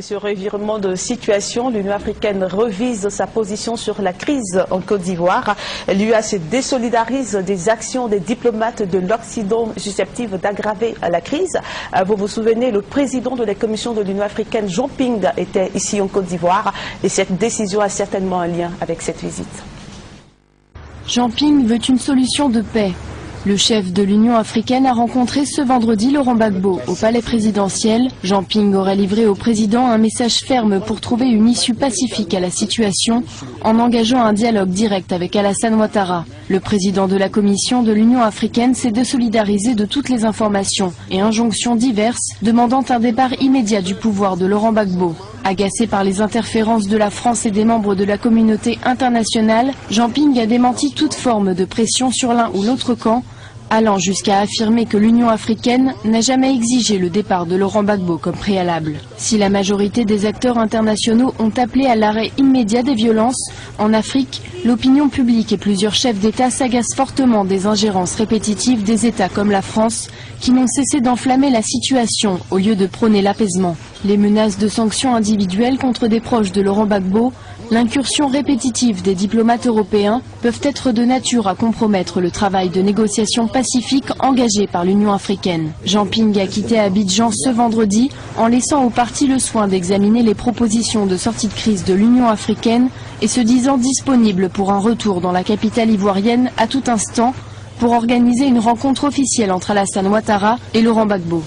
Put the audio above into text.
Et ce revirement de situation, l'Union africaine revise sa position sur la crise en Côte d'Ivoire. L'UA se désolidarise des actions des diplomates de l'Occident susceptibles d'aggraver la crise. Vous vous souvenez, le président de la Commission de l'Union africaine, Jean Ping, était ici en Côte d'Ivoire. Et cette décision a certainement un lien avec cette visite. Jean Ping veut une solution de paix. Le chef de l'Union africaine a rencontré ce vendredi Laurent Gbagbo au palais présidentiel. Jean Ping aurait livré au président un message ferme pour trouver une issue pacifique à la situation en engageant un dialogue direct avec Alassane Ouattara. Le président de la Commission de l'Union africaine s'est désolidarisé de toutes les informations et injonctions diverses demandant un départ immédiat du pouvoir de Laurent Gbagbo. Agacé par les interférences de la France et des membres de la communauté internationale, Jean Ping a démenti toute forme de pression sur l'un ou l'autre camp, allant jusqu'à affirmer que l'Union africaine n'a jamais exigé le départ de Laurent Gbagbo comme préalable. Si la majorité des acteurs internationaux ont appelé à l'arrêt immédiat des violences, en Afrique, l'opinion publique et plusieurs chefs d'État s'agacent fortement des ingérences répétitives des États comme la France, qui n'ont cessé d'enflammer la situation au lieu de prôner l'apaisement. Les menaces de sanctions individuelles contre des proches de Laurent Gbagbo, l'incursion répétitive des diplomates européens peuvent être de nature à compromettre le travail de négociation pacifique engagé par l'Union africaine. Jean Ping a quitté Abidjan ce vendredi en laissant aux parties le soin d'examiner les propositions de sortie de crise de l'Union africaine et se disant disponible pour un retour dans la capitale ivoirienne à tout instant pour organiser une rencontre officielle entre Alassane Ouattara et Laurent Gbagbo.